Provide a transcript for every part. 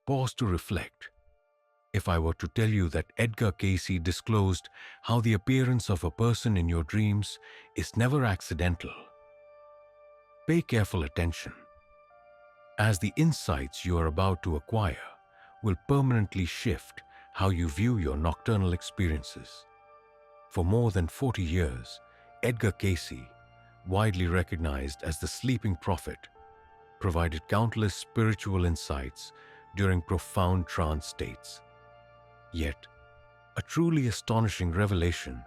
Pause to reflect. If I were to tell you that Edgar Cayce disclosed how the appearance of a person in your dreams is never accidental, pay careful attention, as the insights you are about to acquire will permanently shift how you view your nocturnal experiences. For more than 40 years, Edgar Cayce, widely recognized as the sleeping prophet, provided countless spiritual insights during profound trance states. Yet, a truly astonishing revelation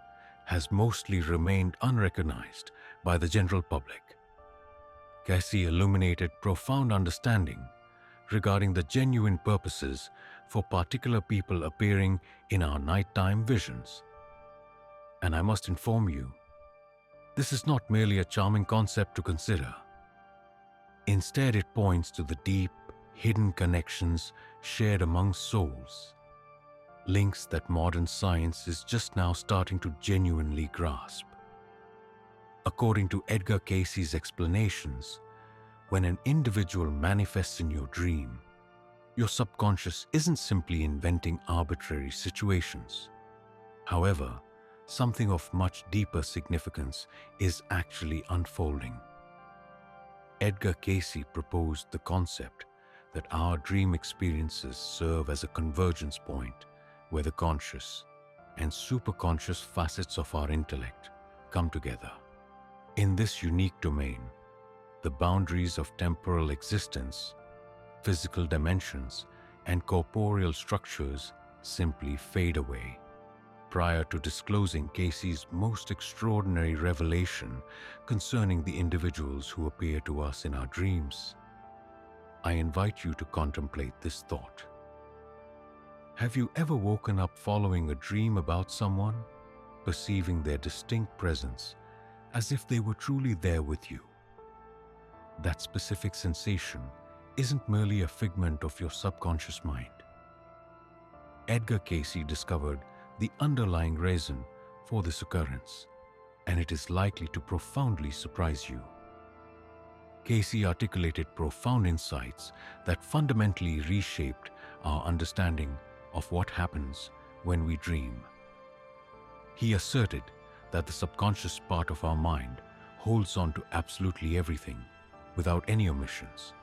has mostly remained unrecognized by the general public. Cayce illuminated profound understanding regarding the genuine purposes for particular people appearing in our nighttime visions. And I must inform you, this is not merely a charming concept to consider. Instead, it points to the deep, hidden connections shared among souls, links that modern science is just now starting to genuinely grasp. According to Edgar Cayce's explanations, when an individual manifests in your dream, your subconscious isn't simply inventing arbitrary situations. However, something of much deeper significance is actually unfolding. Edgar Cayce proposed the concept that our dream experiences serve as a convergence point where the conscious and superconscious facets of our intellect come together. In this unique domain, the boundaries of temporal existence, physical dimensions, and corporeal structures simply fade away. Prior to disclosing Cayce's most extraordinary revelation concerning the individuals who appear to us in our dreams, I invite you to contemplate this thought. Have you ever woken up following a dream about someone, perceiving their distinct presence as if they were truly there with you? That specific sensation isn't merely a figment of your subconscious mind. Edgar Cayce discovered the underlying reason for this occurrence, and it is likely to profoundly surprise you. Cayce articulated profound insights that fundamentally reshaped our understanding of what happens when we dream. He asserted that the subconscious part of our mind holds on to absolutely everything without any omissions.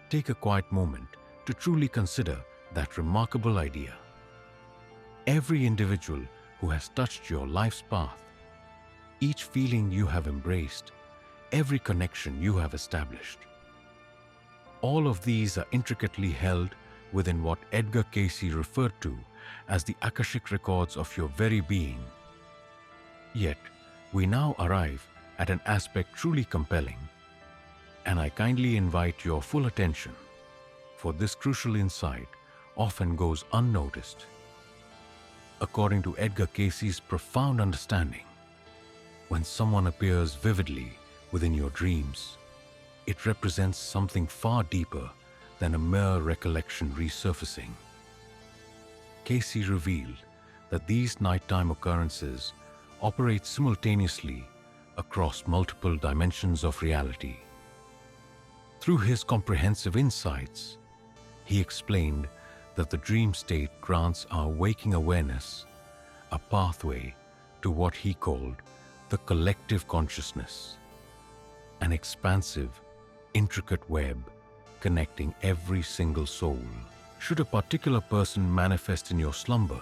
Take a quiet moment to truly consider that remarkable idea. Every individual who has touched your life's path, each feeling you have embraced, every connection you have established, all of these are intricately held within what Edgar Cayce referred to as the Akashic records of your very being. Yet, we now arrive at an aspect truly compelling, and I kindly invite your full attention, for this crucial insight often goes unnoticed. According to Edgar Cayce's profound understanding, when someone appears vividly within your dreams, it represents something far deeper than a mere recollection resurfacing. Cayce revealed that these nighttime occurrences operate simultaneously across multiple dimensions of reality. Through his comprehensive insights, he explained that the dream state grants our waking awareness a pathway to what he called the collective consciousness, an expansive, intricate web connecting every single soul. Should a particular person manifest in your slumber,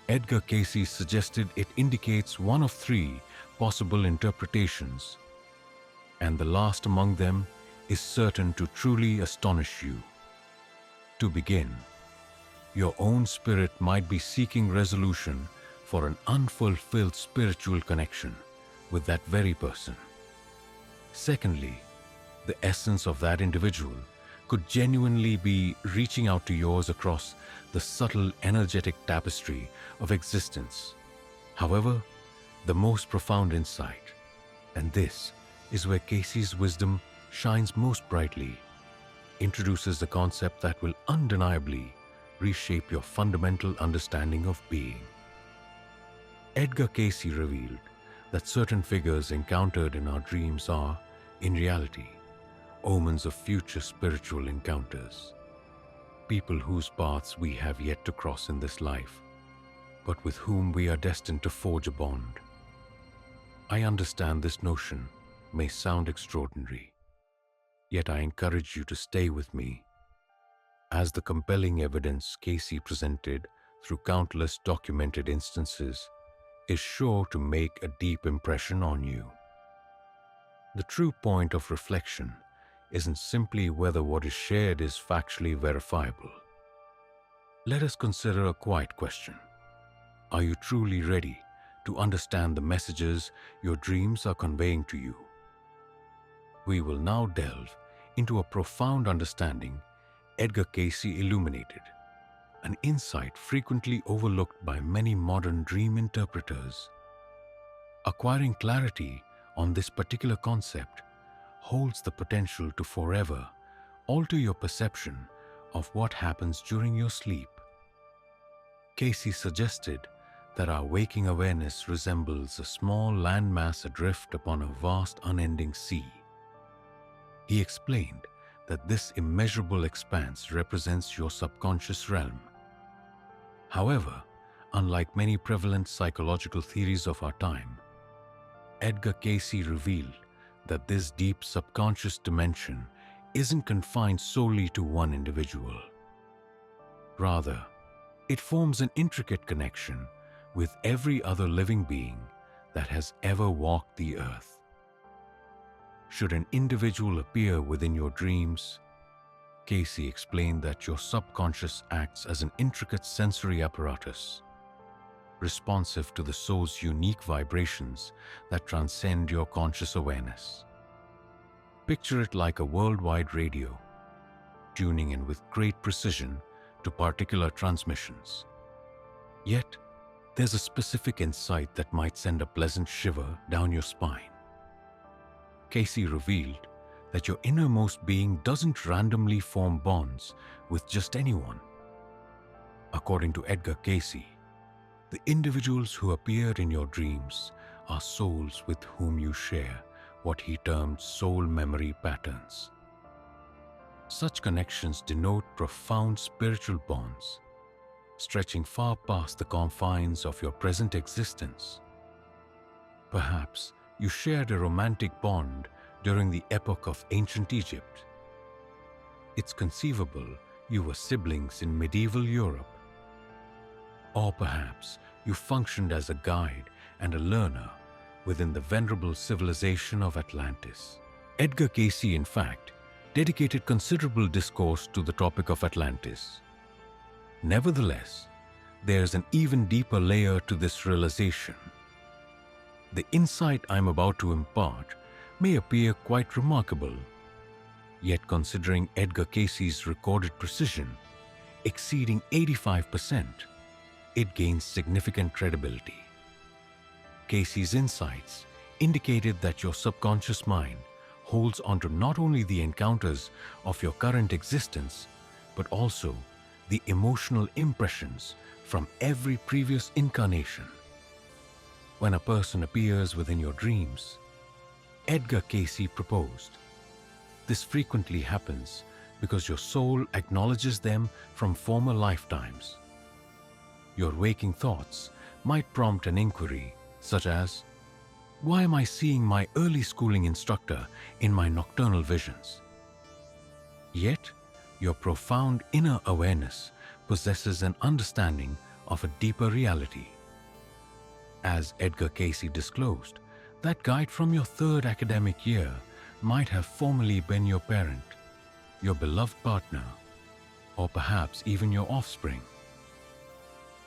Edgar Cayce suggested it indicates one of three possible interpretations, and the last among them is certain to truly astonish you. To begin, your own spirit might be seeking resolution for an unfulfilled spiritual connection with that very person. Secondly, the essence of that individual could genuinely be reaching out to yours across the subtle energetic tapestry of existence. However, the most profound insight, and this is where Cayce's wisdom shines most brightly, introduces the concept that will undeniably reshape your fundamental understanding of being. Edgar Cayce revealed that certain figures encountered in our dreams are, in reality, omens of future spiritual encounters. people whose paths we have yet to cross in this life, but with whom we are destined to forge a bond. I understand this notion may sound extraordinary, yet I encourage you to stay with me, as the compelling evidence Cayce presented through countless documented instances is sure to make a deep impression on you. The true point of reflection isn't simply whether what is shared is factually verifiable. Let us consider a quiet question. Are you truly ready to understand the messages your dreams are conveying to you? We will now delve into a profound understanding Edgar Cayce illuminated, an insight frequently overlooked by many modern dream interpreters. Acquiring clarity on this particular concept holds the potential to forever alter your perception of what happens during your sleep. Cayce suggested that our waking awareness resembles a small landmass adrift upon a vast unending sea. He explained that this immeasurable expanse represents your subconscious realm. However, unlike many prevalent psychological theories of our time, Edgar Cayce revealed that this deep subconscious dimension isn't confined solely to one individual. Rather, it forms an intricate connection with every other living being that has ever walked the earth. Should an individual appear within your dreams, Cayce explained that your subconscious acts as an intricate sensory apparatus, responsive to the soul's unique vibrations that transcend your conscious awareness. Picture it like a worldwide radio, tuning in with great precision to particular transmissions. Yet, there's a specific insight that might send a pleasant shiver down your spine. Cayce revealed that your innermost being doesn't randomly form bonds with just anyone. According to Edgar Cayce, the individuals who appear in your dreams are souls with whom you share what he termed soul memory patterns. Such connections denote profound spiritual bonds, stretching far past the confines of your present existence. Perhaps you shared a romantic bond during the epoch of ancient Egypt. It's conceivable you were siblings in medieval Europe. Or perhaps you functioned as a guide and a learner within the venerable civilization of Atlantis. Edgar Cayce, in fact, dedicated considerable discourse to the topic of Atlantis. Nevertheless, there's an even deeper layer to this realization. The insight I'm about to impart may appear quite remarkable, yet considering Edgar Cayce's recorded precision, exceeding 85%, it gains significant credibility. Cayce's insights indicated that your subconscious mind holds onto not only the encounters of your current existence, but also the emotional impressions from every previous incarnation. When a person appears within your dreams, Edgar Cayce proposed, this frequently happens because your soul acknowledges them from former lifetimes. Your waking thoughts might prompt an inquiry such as, why am I seeing my early schooling instructor in my nocturnal visions? Yet, your profound inner awareness possesses an understanding of a deeper reality. As Edgar Cayce disclosed, that guide from your third academic year might have formerly been your parent, your beloved partner, or perhaps even your offspring.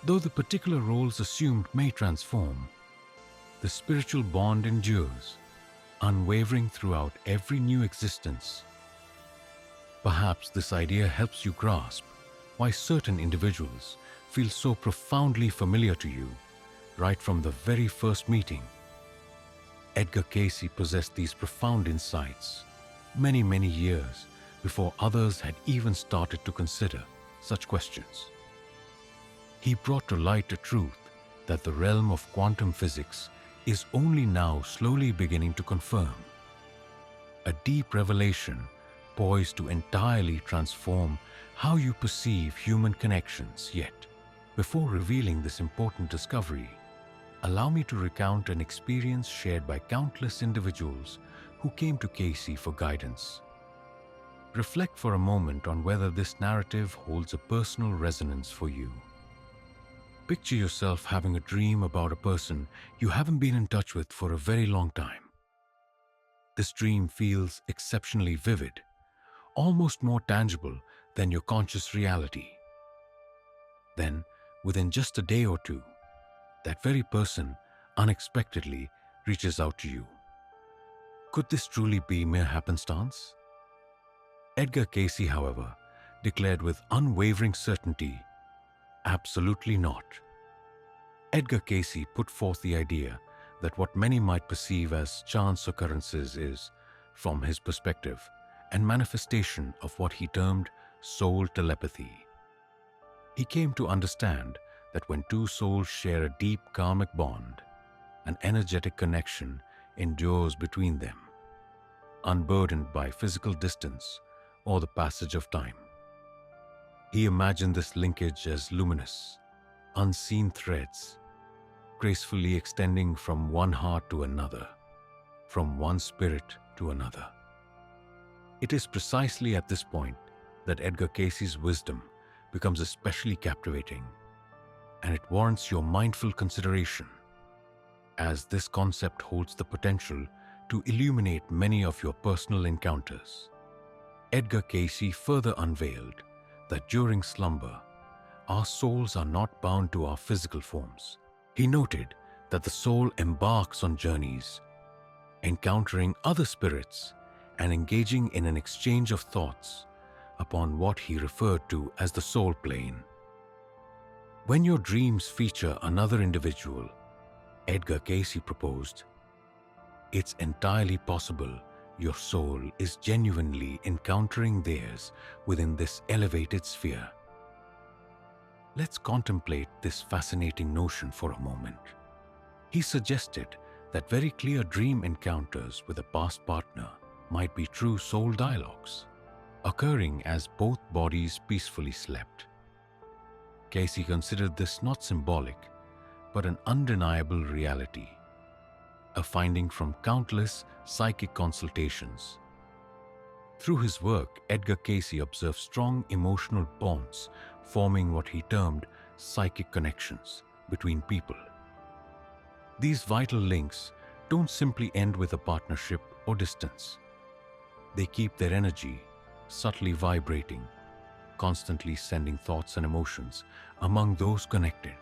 Though the particular roles assumed may transform, the spiritual bond endures, unwavering throughout every new existence. Perhaps this idea helps you grasp why certain individuals feel so profoundly familiar to you right from the very first meeting. Edgar Cayce possessed these profound insights many years before others had even started to consider such questions. He brought to light a truth that the realm of quantum physics is only now slowly beginning to confirm. A deep revelation poised to entirely transform how you perceive human connections. Yet, before revealing this important discovery, allow me to recount an experience shared by countless individuals who came to Cayce for guidance. Reflect for a moment on whether this narrative holds a personal resonance for you. Picture yourself having a dream about a person you haven't been in touch with for a very long time. This dream feels exceptionally vivid, almost more tangible than your conscious reality. Then, within just a day or two, that very person unexpectedly reaches out to you. Could this truly be mere happenstance? Edgar Cayce, however, declared with unwavering certainty, absolutely not. Edgar Cayce put forth the idea that what many might perceive as chance occurrences is, from his perspective, an manifestation of what he termed soul telepathy. He came to understand that when two souls share a deep karmic bond, an energetic connection endures between them, unburdened by physical distance or the passage of time. He imagined this linkage as luminous, unseen threads, gracefully extending from one heart to another, from one spirit to another. It is precisely at this point that Edgar Cayce's wisdom becomes especially captivating, and it warrants your mindful consideration, as this concept holds the potential to illuminate many of your personal encounters. Edgar Cayce further unveiled that during slumber, our souls are not bound to our physical forms. He noted that the soul embarks on journeys, encountering other spirits and engaging in an exchange of thoughts upon what he referred to as the soul plane. When your dreams feature another individual, Edgar Cayce proposed, it's entirely possible your soul is genuinely encountering theirs within this elevated sphere. Let's contemplate this fascinating notion for a moment. He suggested that very clear dream encounters with a past partner might be true soul dialogues, occurring as both bodies peacefully slept. Cayce considered this not symbolic, but an undeniable reality, a finding from countless psychic consultations. Through his work, Edgar Cayce observed strong emotional bonds forming what he termed psychic connections between people. These vital links don't simply end with a partnership or distance. They keep their energy subtly vibrating, constantly sending thoughts and emotions among those connected.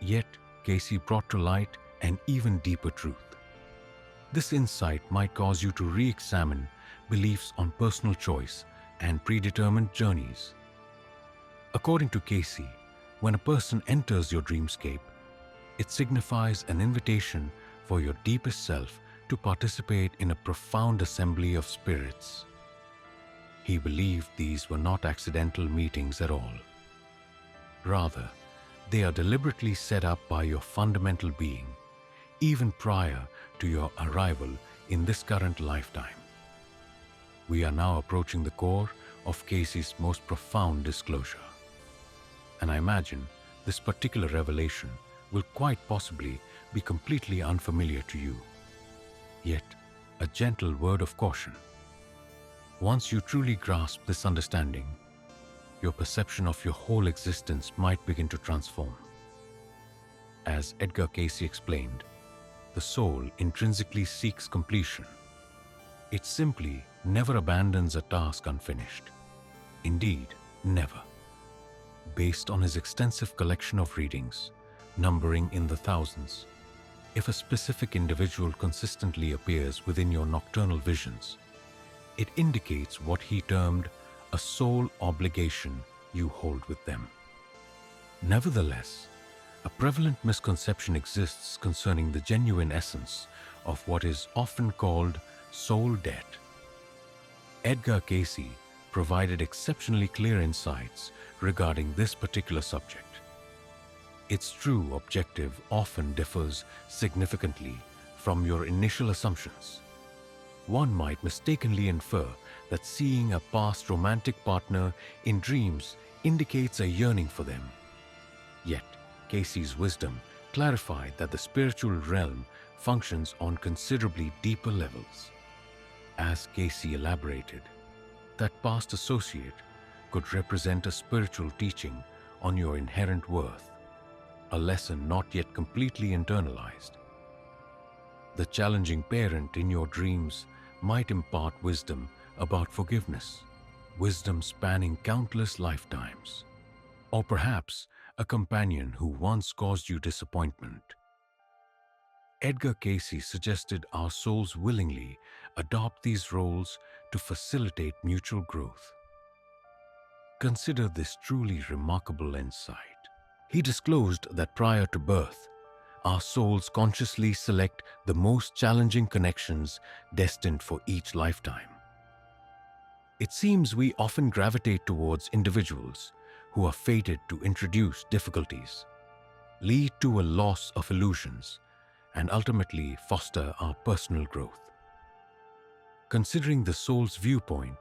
Yet, Cayce brought to light an even deeper truth. This insight might cause you to re-examine beliefs on personal choice and predetermined journeys. According to Cayce, when a person enters your dreamscape, it signifies an invitation for your deepest self to participate in a profound assembly of spirits. He believed these were not accidental meetings at all. Rather, they are deliberately set up by your fundamental being, even prior to your arrival in this current lifetime. We are now approaching the core of Cayce's most profound disclosure. And I imagine this particular revelation will quite possibly be completely unfamiliar to you. Yet, a gentle word of caution. Once you truly grasp this understanding, your perception of your whole existence might begin to transform. As Edgar Cayce explained, the soul intrinsically seeks completion. It simply never abandons a task unfinished. Indeed, never. Based on his extensive collection of readings, numbering in the thousands, if a specific individual consistently appears within your nocturnal visions, it indicates what he termed a soul obligation you hold with them. Nevertheless, a prevalent misconception exists concerning the genuine essence of what is often called soul debt. Edgar Cayce provided exceptionally clear insights regarding this particular subject. Its true objective often differs significantly from your initial assumptions. One might mistakenly infer that seeing a past romantic partner in dreams indicates a yearning for them. Yet, Cayce's wisdom clarified that the spiritual realm functions on considerably deeper levels. As Cayce elaborated, that past associate could represent a spiritual teaching on your inherent worth, a lesson not yet completely internalized. The challenging parent in your dreams might impart wisdom about forgiveness, wisdom spanning countless lifetimes, or perhaps a companion who once caused you disappointment. Edgar Cayce suggested our souls willingly adopt these roles to facilitate mutual growth. Consider this truly remarkable insight. He disclosed that prior to birth, our souls consciously select the most challenging connections destined for each lifetime. It seems we often gravitate towards individuals who are fated to introduce difficulties, lead to a loss of illusions, and ultimately foster our personal growth. Considering the soul's viewpoint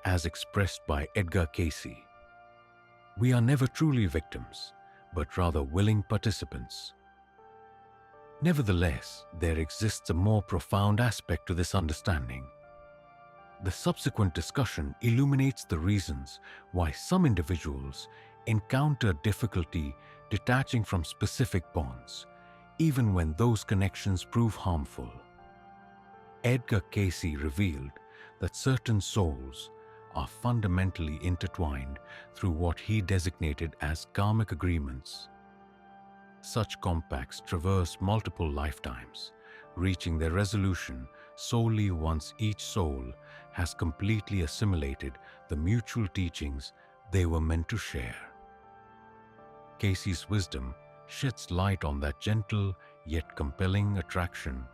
as expressed by Edgar Cayce, we are never truly victims, but rather willing participants. Nevertheless, there exists a more profound aspect to this understanding. The subsequent discussion illuminates the reasons why some individuals encounter difficulty detaching from specific bonds, even when those connections prove harmful. Edgar Cayce revealed that certain souls are fundamentally intertwined through what he designated as karmic agreements. Such compacts traverse multiple lifetimes, reaching their resolution solely once each soul has completely assimilated the mutual teachings they were meant to share. Cayce's wisdom sheds light on that gentle yet compelling attraction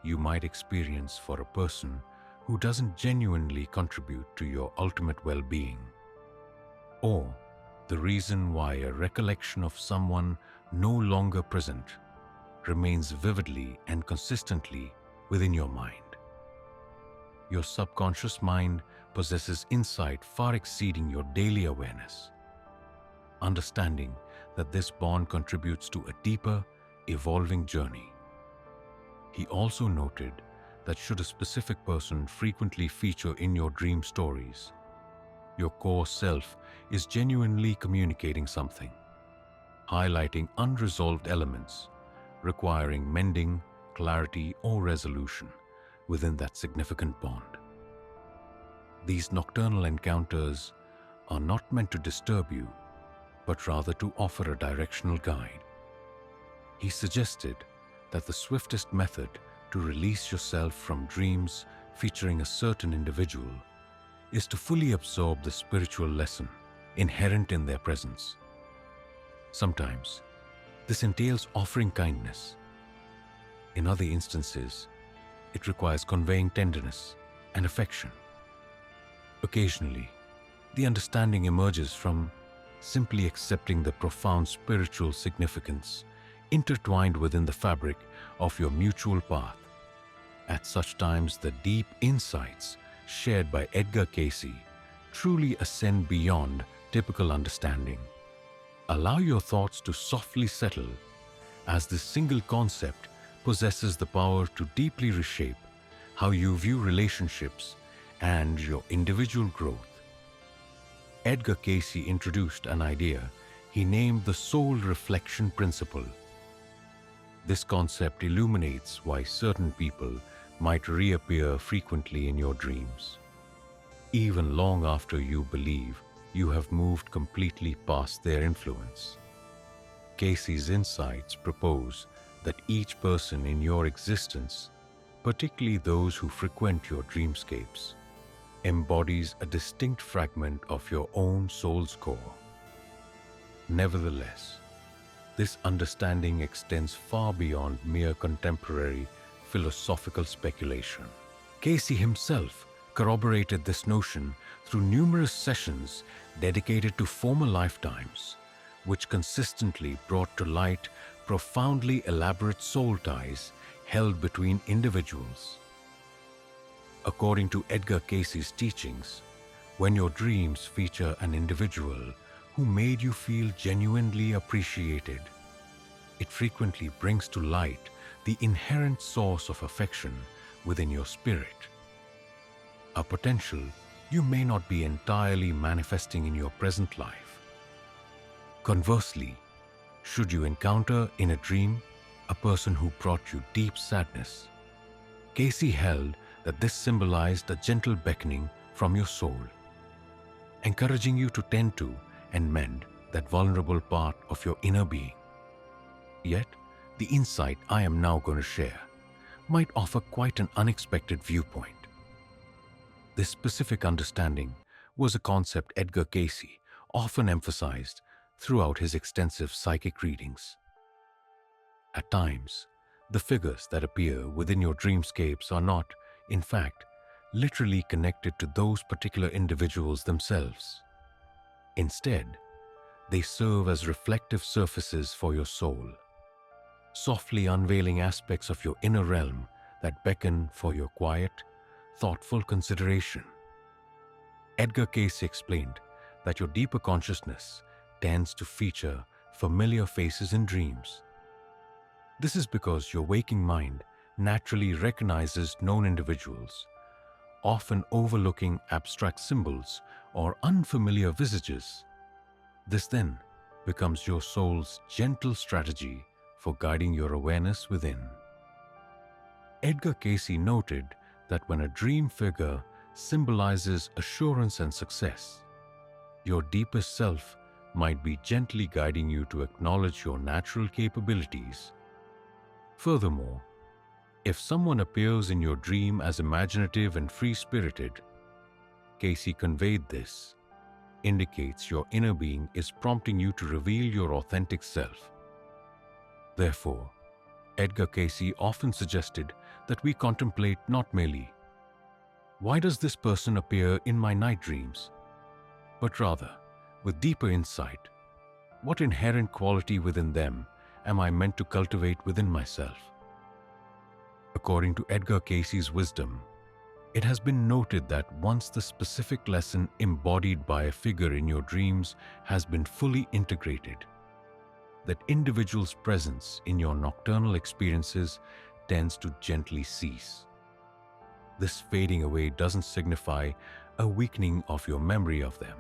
you might experience for a person who doesn't genuinely contribute to your ultimate well-being, or the reason why a recollection of someone no longer present remains vividly and consistently within your mind. Your subconscious mind possesses insight far exceeding your daily awareness. Understanding that this bond contributes to a deeper, evolving journey. He also noted that should a specific person frequently feature in your dream stories, your core self is genuinely communicating something, highlighting unresolved elements requiring mending, clarity, or resolution within that significant bond. These nocturnal encounters are not meant to disturb you, but rather to offer a directional guide. He suggested that the swiftest method to release yourself from dreams featuring a certain individual is to fully absorb the spiritual lesson inherent in their presence. Sometimes, this entails offering kindness. In other instances, it requires conveying tenderness and affection. Occasionally, the understanding emerges from simply accepting the profound spiritual significance intertwined within the fabric of your mutual path. At such times, the deep insights shared by Edgar Cayce truly ascend beyond typical understanding. Allow your thoughts to softly settle, as this single concept possesses the power to deeply reshape how you view relationships and your individual growth. Edgar Cayce introduced an idea he named the soul reflection principle. This concept illuminates why certain people might reappear frequently in your dreams, even long after you believe you have moved completely past their influence. Cayce's insights propose that each person in your existence, particularly those who frequent your dreamscapes, embodies a distinct fragment of your own soul's core. Nevertheless, this understanding extends far beyond mere contemporary philosophical speculation. Cayce himself corroborated this notion through numerous sessions dedicated to former lifetimes, which consistently brought to light profoundly elaborate soul ties held between individuals. According to Edgar Cayce's teachings, when your dreams feature an individual who made you feel genuinely appreciated, it frequently brings to light the inherent source of affection within your spirit. A potential you may not be entirely manifesting in your present life. Conversely, should you encounter in a dream a person who brought you deep sadness, Cayce held that this symbolized a gentle beckoning from your soul, encouraging you to tend to and mend that vulnerable part of your inner being. Yet, the insight I am now going to share might offer quite an unexpected viewpoint. This specific understanding was a concept Edgar Cayce often emphasized throughout his extensive psychic readings. At times, the figures that appear within your dreamscapes are not, in fact, literally connected to those particular individuals themselves. Instead, they serve as reflective surfaces for your soul, softly unveiling aspects of your inner realm that beckon for your quiet, thoughtful consideration. Edgar Cayce explained that your deeper consciousness tends to feature familiar faces in dreams. This is because your waking mind naturally recognizes known individuals, often overlooking abstract symbols or unfamiliar visages. This then becomes your soul's gentle strategy for guiding your awareness within. Edgar Cayce noted that when a dream figure symbolizes assurance and success, your deepest self might be gently guiding you to acknowledge your natural capabilities. Furthermore, if someone appears in your dream as imaginative and free-spirited, Cayce conveyed this, indicates your inner being is prompting you to reveal your authentic self. Therefore, Edgar Cayce often suggested that we contemplate not merely, why does this person appear in my night dreams? But rather, with deeper insight, what inherent quality within them am I meant to cultivate within myself? According to Edgar Cayce's wisdom, it has been noted that once the specific lesson embodied by a figure in your dreams has been fully integrated, that individual's presence in your nocturnal experiences tends to gently cease. This fading away doesn't signify a weakening of your memory of them,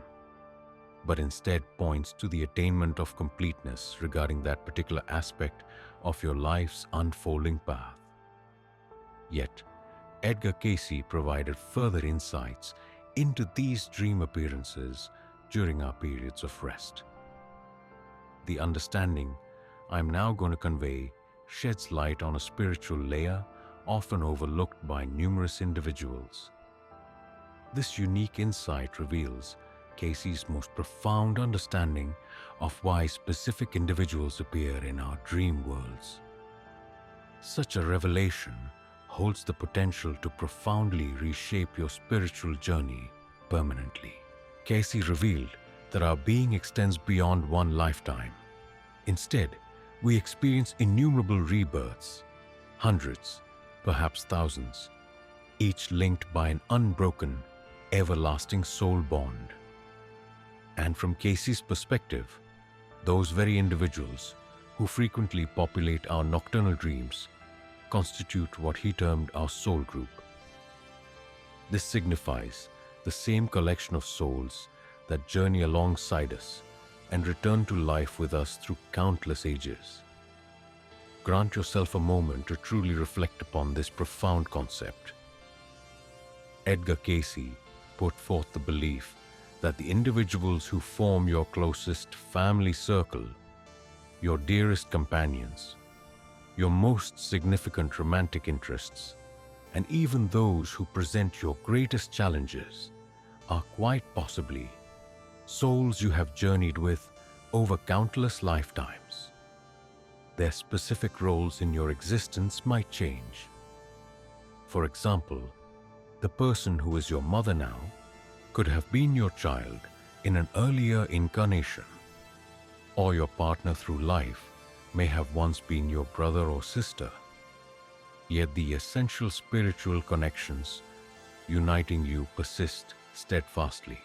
but instead points to the attainment of completeness regarding that particular aspect of your life's unfolding path. Yet, Edgar Cayce provided further insights into these dream appearances during our periods of rest. The understanding I'm now going to convey sheds light on a spiritual layer often overlooked by numerous individuals. This unique insight reveals Cayce's most profound understanding of why specific individuals appear in our dream worlds. Such a revelation holds the potential to profoundly reshape your spiritual journey permanently. Cayce revealed that our being extends beyond one lifetime. Instead, we experience innumerable rebirths, hundreds, perhaps thousands, each linked by an unbroken, everlasting soul bond. And from Cayce's perspective, those very individuals who frequently populate our nocturnal dreams constitute what he termed our soul group. This signifies the same collection of souls that journey alongside us and return to life with us through countless ages. Grant yourself a moment to truly reflect upon this profound concept. Edgar Cayce put forth the belief that the individuals who form your closest family circle, your dearest companions, your most significant romantic interests, and even those who present your greatest challenges are quite possibly souls you have journeyed with over countless lifetimes. Their specific roles in your existence might change. For example, the person who is your mother now could have been your child in an earlier incarnation, or your partner through life may have once been your brother or sister. Yet the essential spiritual connections uniting you persist steadfastly.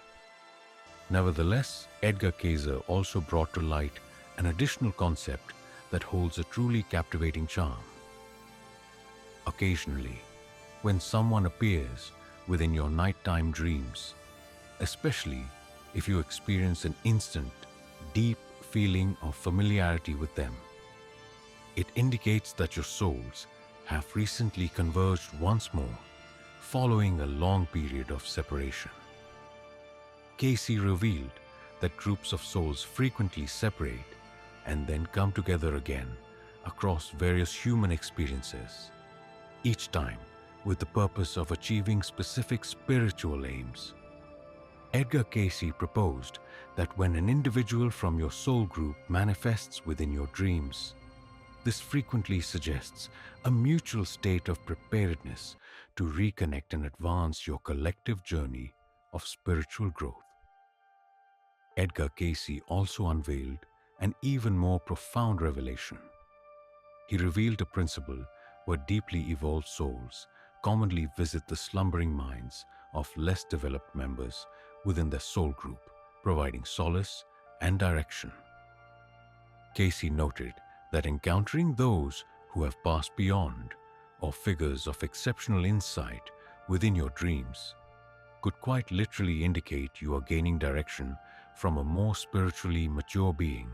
Nevertheless, Edgar Cayce also brought to light an additional concept that holds a truly captivating charm. Occasionally, when someone appears within your nighttime dreams, especially if you experience an instant, deep feeling of familiarity with them, it indicates that your souls have recently converged once more, following a long period of separation. Cayce revealed that groups of souls frequently separate and then come together again across various human experiences, each time with the purpose of achieving specific spiritual aims. Edgar Cayce proposed that when an individual from your soul group manifests within your dreams, this frequently suggests a mutual state of preparedness to reconnect and advance your collective journey of spiritual growth. Edgar Cayce also unveiled an even more profound revelation. He revealed a principle where deeply evolved souls commonly visit the slumbering minds of less developed members within their soul group, providing solace and direction. Cayce noted that encountering those who have passed beyond, or figures of exceptional insight within your dreams, could quite literally indicate you are gaining direction from a more spiritually mature being.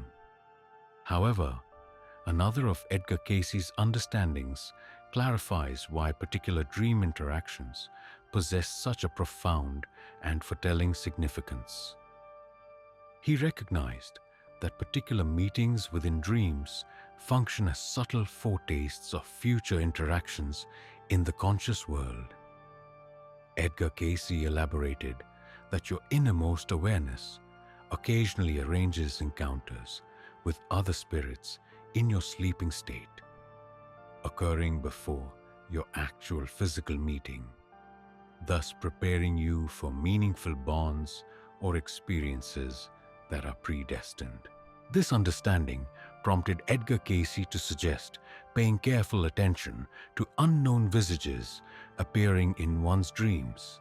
However, another of Edgar Cayce's understandings clarifies why particular dream interactions possess such a profound and foretelling significance. He recognized that particular meetings within dreams function as subtle foretastes of future interactions in the conscious world. Edgar Cayce elaborated that your innermost awareness occasionally arranges encounters with other spirits in your sleeping state, occurring before your actual physical meeting, thus preparing you for meaningful bonds or experiences that are predestined. This understanding prompted Edgar Cayce to suggest paying careful attention to unknown visages appearing in one's dreams,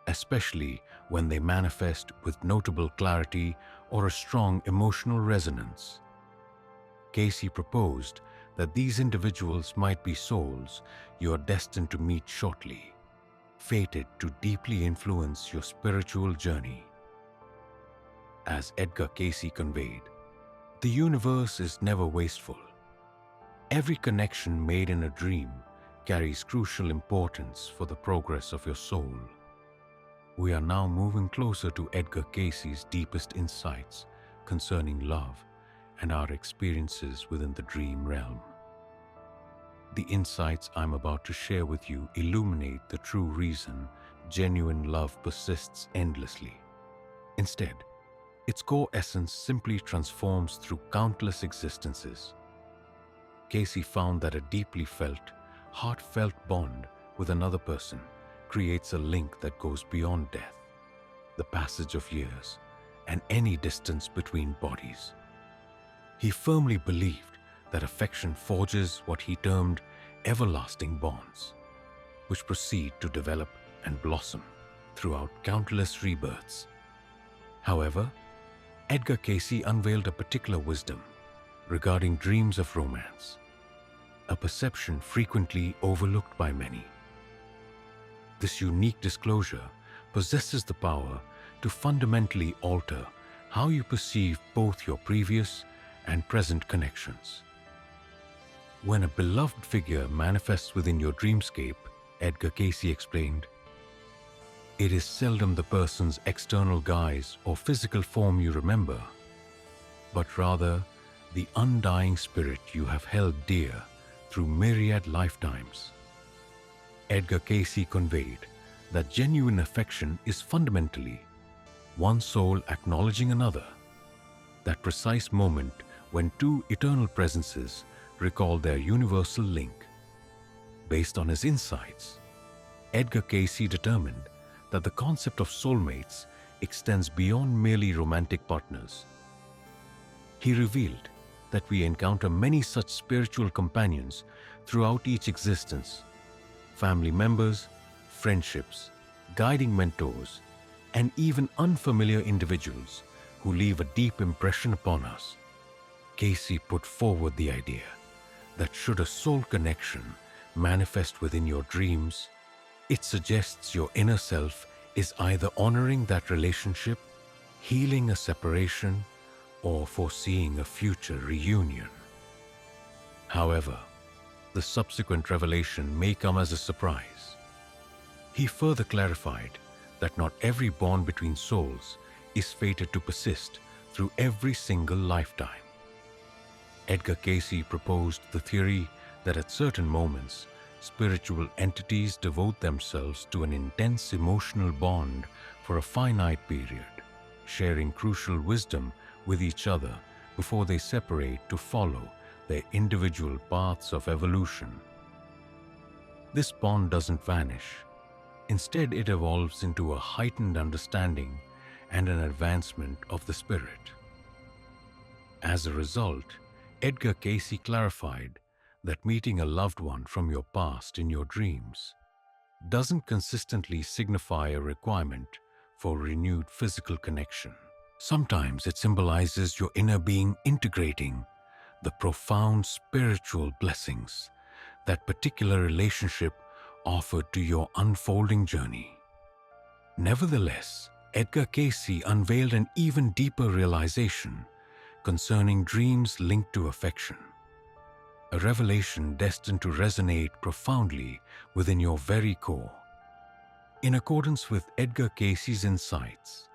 especially when they manifest with notable clarity or a strong emotional resonance. Cayce proposed that these individuals might be souls you are destined to meet shortly, fated to deeply influence your spiritual journey. As Edgar Cayce conveyed, the universe is never wasteful. Every connection made in a dream carries crucial importance for the progress of your soul. We are now moving closer to Edgar Cayce's deepest insights concerning love and our experiences within the dream realm. The insights I'm about to share with you illuminate the true reason genuine love persists endlessly. Instead, its core essence simply transforms through countless existences. Cayce found that a deeply felt, heartfelt bond with another person creates a link that goes beyond death, the passage of years, and any distance between bodies. He firmly believed that affection forges what he termed everlasting bonds, which proceed to develop and blossom throughout countless rebirths. However, Edgar Cayce unveiled a particular wisdom regarding dreams of romance, a perception frequently overlooked by many. This unique disclosure possesses the power to fundamentally alter how you perceive both your previous and present connections. When a beloved figure manifests within your dreamscape, Edgar Cayce explained, it is seldom the person's external guise or physical form you remember, but rather the undying spirit you have held dear through myriad lifetimes. Edgar Cayce conveyed that genuine affection is fundamentally one soul acknowledging another, that precise moment when two eternal presences recall their universal link. Based on his insights, Edgar Cayce determined that the concept of soulmates extends beyond merely romantic partners. He revealed that we encounter many such spiritual companions throughout each existence: family members, friendships, guiding mentors, and even unfamiliar individuals who leave a deep impression upon us. Cayce put forward the idea that should a soul connection manifest within your dreams, it suggests your inner self is either honoring that relationship, healing a separation, or foreseeing a future reunion. However, the subsequent revelation may come as a surprise. He further clarified that not every bond between souls is fated to persist through every single lifetime. Edgar Cayce proposed the theory that at certain moments, spiritual entities devote themselves to an intense emotional bond for a finite period, sharing crucial wisdom with each other before they separate to follow their individual paths of evolution. This bond doesn't vanish. Instead, it evolves into a heightened understanding and an advancement of the spirit. As a result, Edgar Cayce clarified that meeting a loved one from your past in your dreams doesn't consistently signify a requirement for renewed physical connection. Sometimes it symbolizes your inner being integrating the profound spiritual blessings that particular relationship offered to your unfolding journey. Nevertheless, Edgar Cayce unveiled an even deeper realization concerning dreams linked to affection, a revelation destined to resonate profoundly within your very core. In accordance with Edgar Cayce's insights,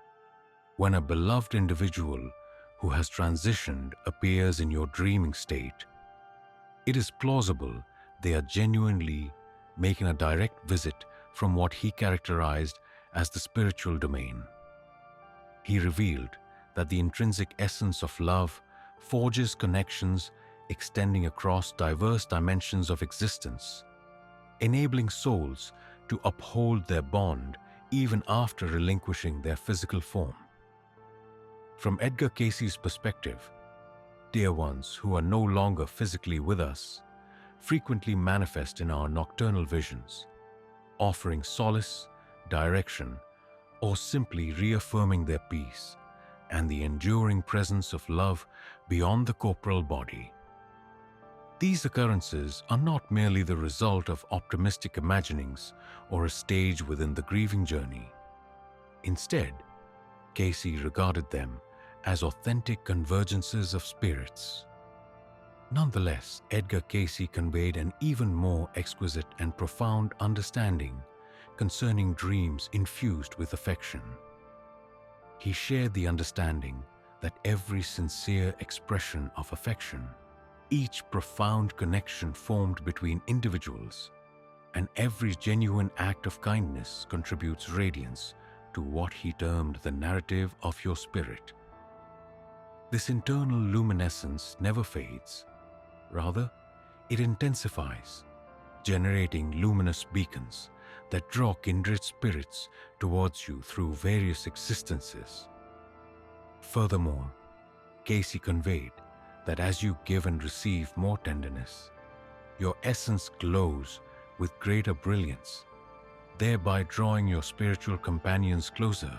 when a beloved individual who has transitioned appears in your dreaming state, it is plausible they are genuinely making a direct visit from what he characterized as the spiritual domain. He revealed that the intrinsic essence of love forges connections extending across diverse dimensions of existence, enabling souls to uphold their bond even after relinquishing their physical form. From Edgar Cayce's perspective, dear ones who are no longer physically with us frequently manifest in our nocturnal visions, offering solace, direction, or simply reaffirming their peace and the enduring presence of love beyond the corporal body. These occurrences are not merely the result of optimistic imaginings or a stage within the grieving journey. Instead, Cayce regarded them as authentic convergences of spirits. Nonetheless, Edgar Cayce conveyed an even more exquisite and profound understanding concerning dreams infused with affection. He shared the understanding that every sincere expression of affection, each profound connection formed between individuals, and every genuine act of kindness contributes radiance to what he termed the narrative of your spirit. This internal luminescence never fades. Rather, it intensifies, generating luminous beacons that draw kindred spirits towards you through various existences. Furthermore, Cayce conveyed that as you give and receive more tenderness, your essence glows with greater brilliance, thereby drawing your spiritual companions closer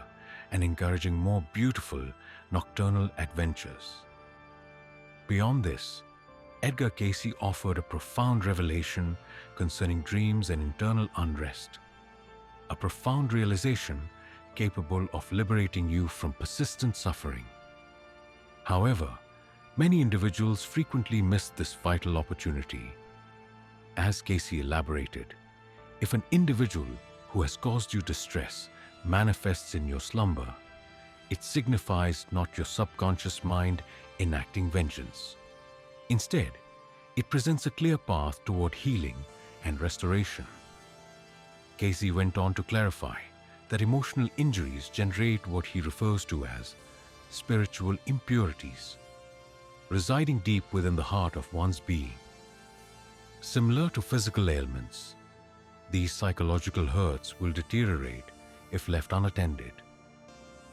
and encouraging more beautiful nocturnal adventures. Beyond this, Edgar Cayce offered a profound revelation concerning dreams and internal unrest, a profound realization capable of liberating you from persistent suffering. However, many individuals frequently miss this vital opportunity. As Cayce elaborated, if an individual who has caused you distress manifests in your slumber, it signifies not your subconscious mind enacting vengeance. Instead, it presents a clear path toward healing and restoration. Cayce went on to clarify that emotional injuries generate what he refers to as spiritual impurities, residing deep within the heart of one's being. Similar to physical ailments, these psychological hurts will deteriorate if left unattended,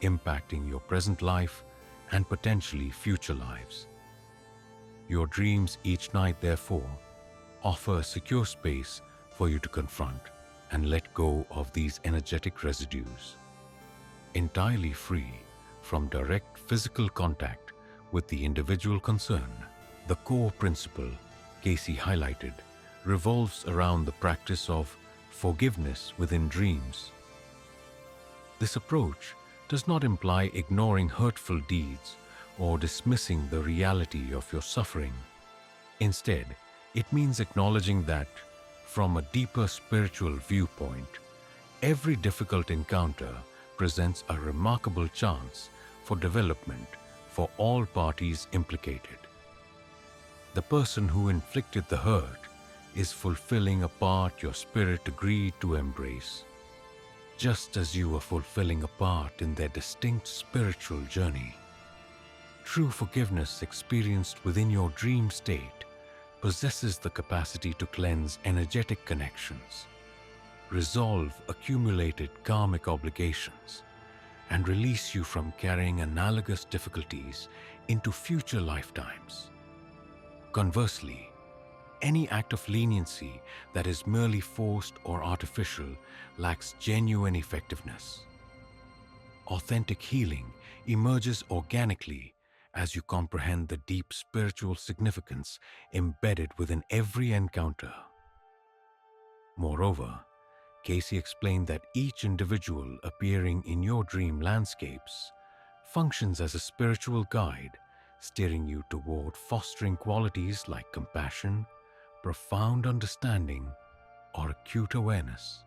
impacting your present life and potentially future lives. Your dreams each night, therefore, offer a secure space for you to confront and let go of these energetic residues. Entirely free from direct physical contact with the individual concerned, the core principle Cayce highlighted revolves around the practice of forgiveness within dreams. This approach does not imply ignoring hurtful deeds or dismissing the reality of your suffering. Instead, it means acknowledging that, from a deeper spiritual viewpoint, every difficult encounter presents a remarkable chance for development for all parties implicated. The person who inflicted the hurt is fulfilling a part your spirit agreed to embrace, just as you are fulfilling a part in their distinct spiritual journey. True forgiveness experienced within your dream state possesses the capacity to cleanse energetic connections, resolve accumulated karmic obligations, and release you from carrying analogous difficulties into future lifetimes. Conversely, any act of leniency that is merely forced or artificial lacks genuine effectiveness. Authentic healing emerges organically as you comprehend the deep spiritual significance embedded within every encounter. Moreover, Cayce explained that each individual appearing in your dream landscapes functions as a spiritual guide, steering you toward fostering qualities like compassion, profound understanding, or acute awareness.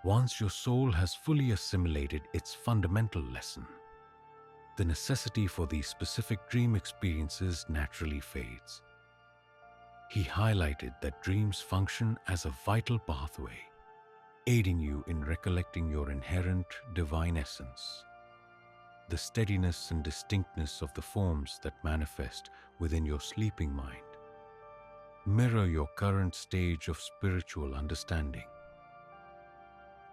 Once your soul has fully assimilated its fundamental lesson, the necessity for these specific dream experiences naturally fades. He highlighted that dreams function as a vital pathway, aiding you in recollecting your inherent divine essence. The steadiness and distinctness of the forms that manifest within your sleeping mind mirror your current stage of spiritual understanding.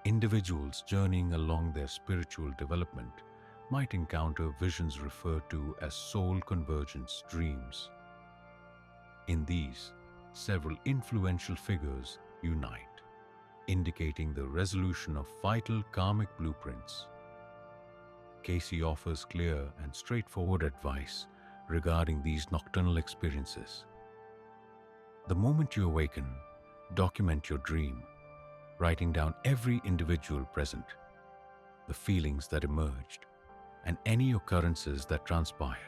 Individuals journeying along their spiritual development might encounter visions referred to as soul convergence dreams. In these, several influential figures unite, indicating the resolution of vital karmic blueprints. Cayce offers clear and straightforward advice regarding these nocturnal experiences. The moment you awaken, document your dream, writing down every individual present, the feelings that emerged, and any occurrences that transpired.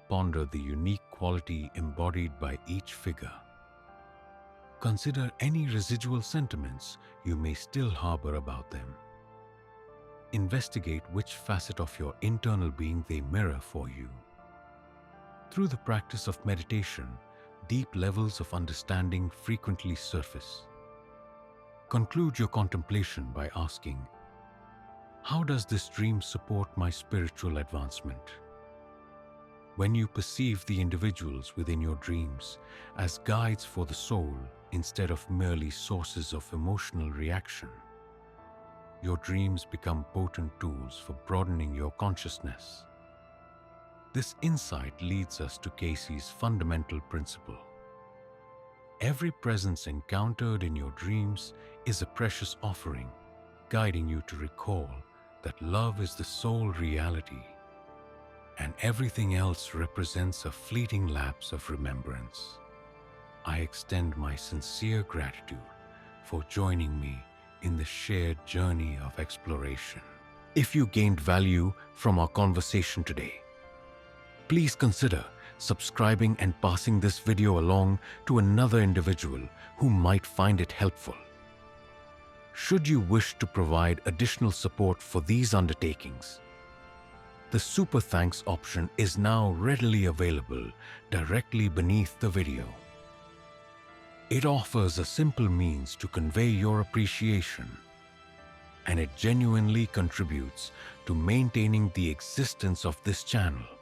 Ponder the unique quality embodied by each figure. Consider any residual sentiments you may still harbor about them. Investigate which facet of your internal being they mirror for you. Through the practice of meditation, deep levels of understanding frequently surface. Conclude your contemplation by asking, how does this dream support my spiritual advancement? When you perceive the individuals within your dreams as guides for the soul instead of merely sources of emotional reaction, your dreams become potent tools for broadening your consciousness. This insight leads us to Cayce's fundamental principle. Every presence encountered in your dreams is a precious offering, guiding you to recall that love is the sole reality, and everything else represents a fleeting lapse of remembrance. I extend my sincere gratitude for joining me in the shared journey of exploration. If you gained value from our conversation today, please consider subscribing and passing this video along to another individual who might find it helpful. Should you wish to provide additional support for these undertakings, the Super Thanks option is now readily available directly beneath the video. It offers a simple means to convey your appreciation, and it genuinely contributes to maintaining the existence of this channel.